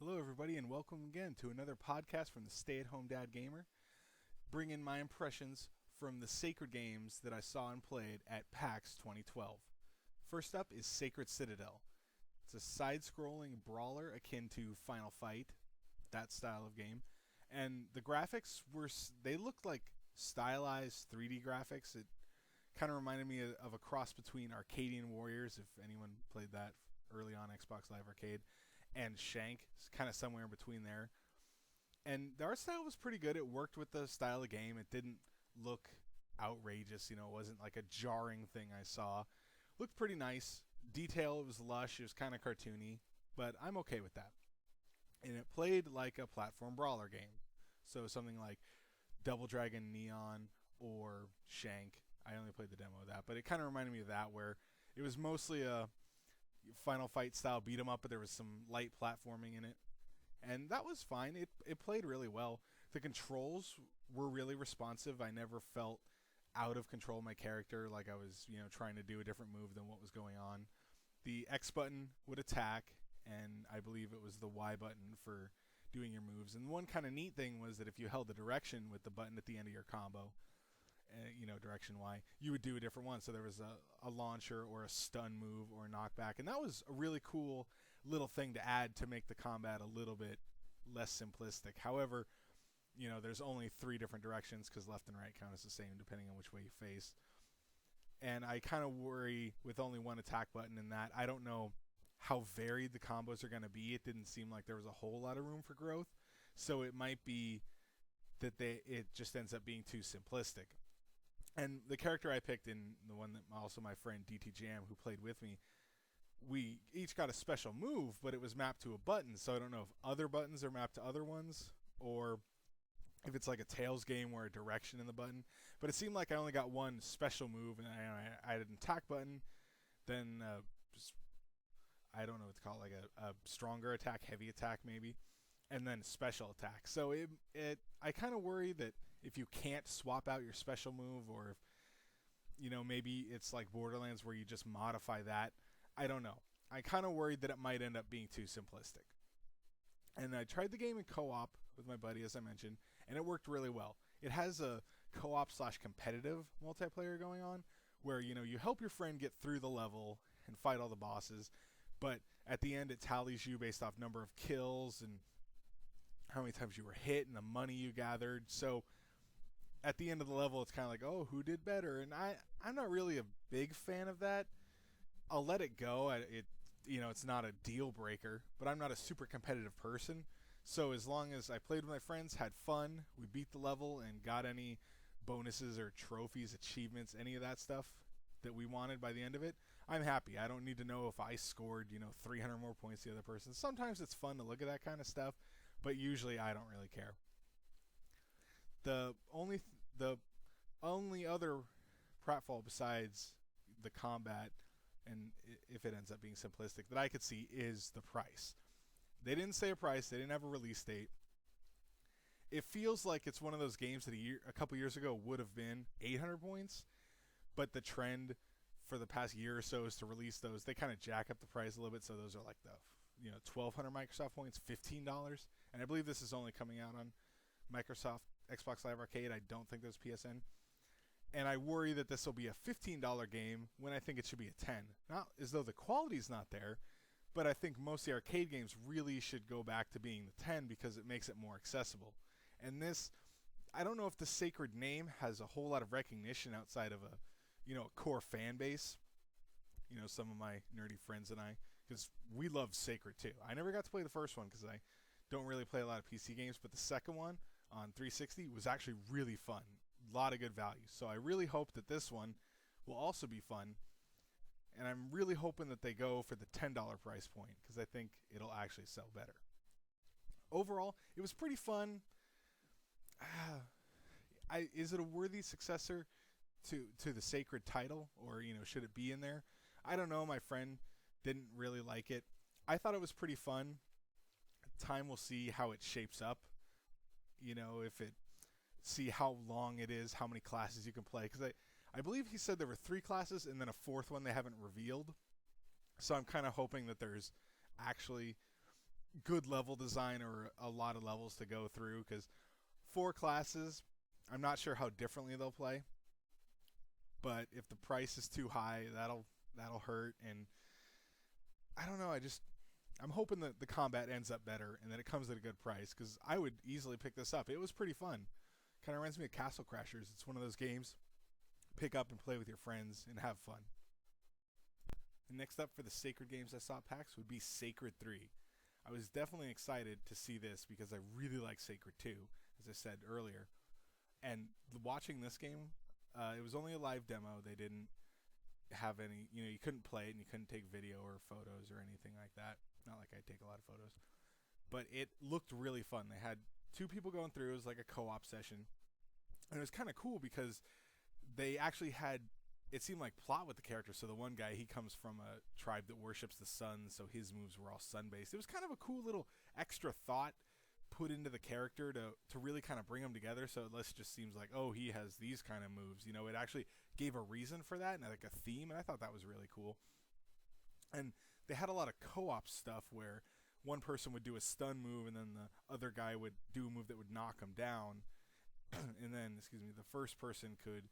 Hello, everybody, and welcome again to another podcast from the Stay at Home Dad Gamer, bringing my impressions from the Sacred games that I saw and played at PAX 2012. First up is Sacred Citadel. It's a side scrolling brawler akin to Final Fight, that style of game, and the graphics they looked like stylized 3D graphics. It kind of reminded me of a cross between Arcadian Warriors, if anyone played that early on Xbox Live Arcade, and Shank, kind of somewhere in between there. And the art style was pretty good. It worked with the style of game. It didn't look outrageous. It wasn't like a jarring thing I saw. Looked pretty nice. Detail, it was lush. It was kind of cartoony, but I'm okay with that. And it played like a platform brawler game. So something like Double Dragon Neon or Shank. I only played the demo of that, but it kind of reminded me of that, where it was mostly a Final Fight style beat 'em up, but there was some light platforming in it, and that was fine. It played really well. The controls were really responsive. I never felt out of control of my character, like I was trying to do a different move than what was going on. The X button would attack, and I believe it was the Y button for doing your moves. And one kind of neat thing was that if you held the direction with the button at the end of your combo, direction Y, you would do a different one. So there was a launcher or a stun move or a knockback, and that was a really cool little thing to add to make the combat a little bit less simplistic. However, there's only 3 different directions because left and right count as the same depending on which way you face. And I kind of worry with only one attack button in that I don't know how varied the combos are going to be. It didn't seem like there was a whole lot of room for growth, so it might be that it just ends up being too simplistic. And the character I picked, in the one that also my friend DT Jam, who played with me, we each got a special move, but it was mapped to a button. So I don't know if other buttons are mapped to other ones, or if it's like a Tails game where a direction in the button. But it seemed like I only got one special move, and I had an attack button, then just, I don't know what to call it, like a stronger attack, heavy attack maybe, and then special attack. So I kind of worry that if you can't swap out your special move, or if maybe it's like Borderlands where you just modify that. I don't know. I kind of worried that it might end up being too simplistic. And I tried the game in co-op with my buddy, as I mentioned, and it worked really well. It has a co-op/competitive multiplayer going on, where you help your friend get through the level and fight all the bosses, but at the end it tallies you based off number of kills and how many times you were hit and the money you gathered. So at the end of the level, it's kind of like, oh, who did better? And I'm not really a big fan of that. I'll let it go. It's not a deal breaker, but I'm not a super competitive person. So as long as I played with my friends, had fun, we beat the level, and got any bonuses or trophies, achievements, any of that stuff that we wanted by the end of it, I'm happy. I don't need to know if I scored 300 more points than the other person. Sometimes it's fun to look at that kind of stuff, but usually I don't really care. The only other pratfall besides the combat, and if it ends up being simplistic, that I could see is the price. They didn't say a price. They didn't have a release date. It feels like it's one of those games that a couple years ago would have been 800 points, but the trend for the past year or so is to release those. They kind of jack up the price a little bit, so those are like the 1,200 Microsoft points, $15, and I believe this is only coming out on Microsoft Xbox Live Arcade. I don't think there's PSN. And I worry that this will be a $15 game when I think it should be a $10. Not as though the quality's not there, but I think most of the arcade games really should go back to being the $10 because it makes it more accessible. And this, I don't know if the Sacred name has a whole lot of recognition outside of a core fan base. Some of my nerdy friends and I, because we love Sacred too. I never got to play the first one because I don't really play a lot of PC games, but the second one on 360 was actually really fun. A lot of good value. So I really hope that this one will also be fun. And I'm really hoping that they go for the $10 price point because I think it'll actually sell better. Overall, it was pretty fun. Is it a worthy successor to the Sacred title, or should it be in there? I don't know. My friend didn't really like it. I thought it was pretty fun. Time will see how it shapes up. See how long it is, how many classes you can play. Because I believe he said there were 3 classes and then a 4th one they haven't revealed. So I'm kind of hoping that there's actually good level design or a lot of levels to go through, because 4 classes, I'm not sure how differently they'll play, but if the price is too high, that'll hurt. And I don't know. I'm hoping that the combat ends up better and that it comes at a good price, because I would easily pick this up. It was pretty fun. Kind of reminds me of Castle Crashers. It's one of those games pick up and play with your friends and have fun. And next up for the Sacred games I saw at PAX would be Sacred 3. I was definitely excited to see this because I really like Sacred 2, as I said earlier. And watching this game, it was only a live demo. They didn't have any, you couldn't play it and you couldn't take video or photos or anything like that. Not like I take a lot of photos. But it looked really fun. They had 2 people going through. It was like a co-op session. And it was kind of cool because they actually had, it seemed like, plot with the character. So the one guy, he comes from a tribe that worships the sun, so his moves were all sun-based. It was kind of a cool little extra thought put into the character to really kind of bring them together. So it just seems like, oh, he has these kind of moves. It actually gave a reason for that and like a theme, and I thought that was really cool. And they had a lot of co-op stuff where one person would do a stun move and then the other guy would do a move that would knock him down. And then, the first person could,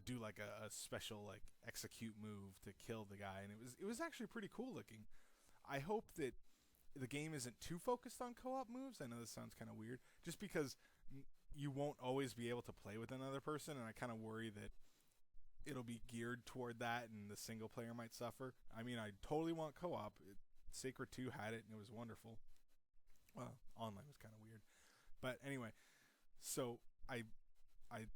do like a special like execute move to kill the guy, and it was actually pretty cool looking. I hope that the game isn't too focused on co-op moves. I know this sounds kind of weird, just because you won't always be able to play with another person, and I kind of worry that it'll be geared toward that and the single player might suffer. I mean, I totally want co-op. Sacred 2 had it and it was wonderful. Well, online was kind of weird. But anyway, so I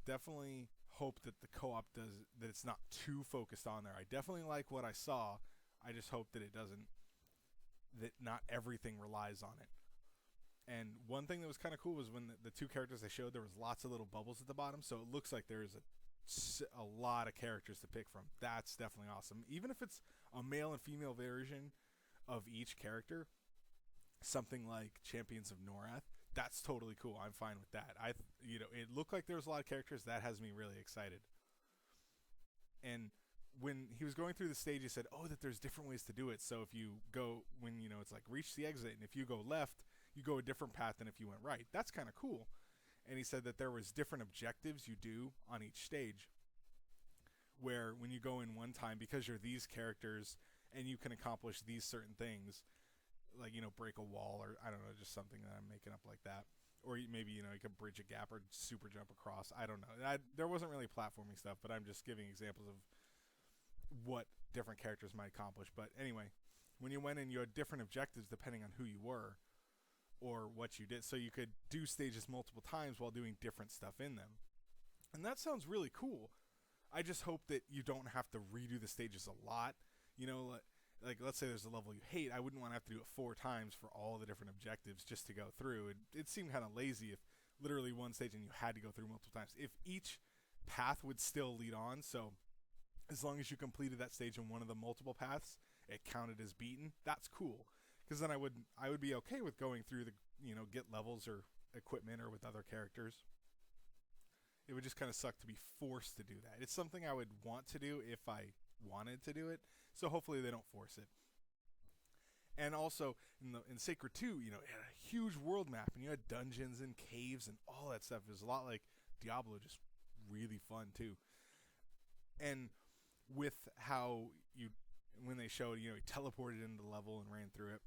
definitely hope that the co-op that it's not too focused on there. I definitely like what I saw. I just hope that that not everything relies on it. And one thing that was kind of cool was when the 2 characters they showed, there was lots of little bubbles at the bottom, so it looks like there's a lot of characters to pick from. That's definitely awesome. Even if it's a male and female version of each character, something like Champions of Norath, that's totally cool. I'm fine with that. It looked like there was a lot of characters. That has me really excited. And when he was going through the stage, he said, oh, that there's different ways to do it. So if you go, it's like reach the exit, and if you go left, you go a different path than if you went right. That's kind of cool. And he said that there was different objectives you do on each stage, where when you go in one time, because you're these characters and you can accomplish these certain things, like, break a wall, or I don't know, just something that I'm making up like that. Or maybe, you can bridge a gap or super jump across. I don't know. There wasn't really platforming stuff, but I'm just giving examples of what different characters might accomplish. But anyway, when you went in, you had different objectives depending on who you were or what you did. So you could do stages multiple times while doing different stuff in them. And that sounds really cool. I just hope that you don't have to redo the stages a lot. Like let's say there's a level you hate. I wouldn't want to have to do it 4 times for all the different objectives just to go through. It seemed kind of lazy if literally one stage and you had to go through multiple times. If each path would still lead on, so as long as you completed that stage in one of the multiple paths, it counted as beaten. That's cool, because then I would be okay with going through the get levels or equipment or with other characters. It would just kind of suck to be forced to do that. It's something I would want to do if I wanted to do it, so hopefully they don't force it. And also in Sacred 2, it had a huge world map, and you had dungeons and caves and all that stuff. It was a lot like Diablo, just really fun too. And with how when they showed, he teleported into the level and ran through it,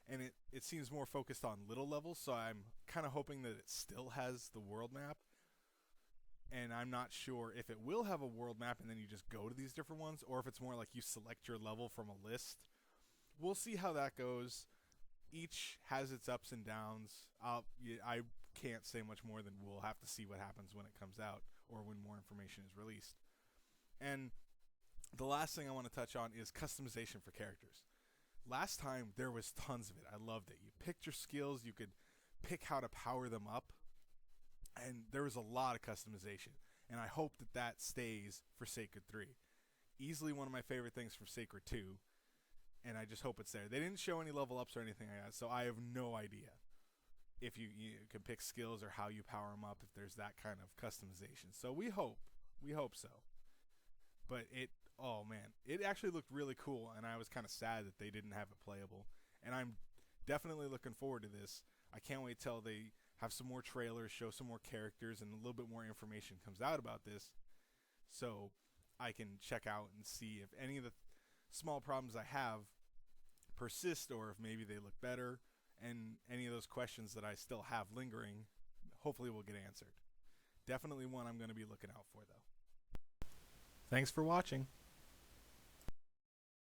and it seems more focused on little levels, so I'm kind of hoping that it still has the world map. And I'm not sure if it will have a world map and then you just go to these different ones, or if it's more like you select your level from a list. We'll see how that goes. Each has its ups and downs. I can't say much more than we'll have to see what happens when it comes out or when more information is released. And the last thing I want to touch on is customization for characters. Last time, there was tons of it. I loved it. You picked your skills. You could pick how to power them up. And there was a lot of customization. And I hope that stays for Sacred 3. Easily one of my favorite things from Sacred 2. And I just hope it's there. They didn't show any level ups or anything like that, so I have no idea if you can pick skills or how you power them up, if there's that kind of customization. So we hope so. But it actually looked really cool, and I was kind of sad that they didn't have it playable. And I'm definitely looking forward to this. I can't wait till they have some more trailers, show some more characters, and a little bit more information comes out about this, so I can check out and see if any of the small problems I have persist, or if maybe they look better, and any of those questions that I still have lingering hopefully will get answered. Definitely one I'm going to be looking out for, though. Thanks for watching.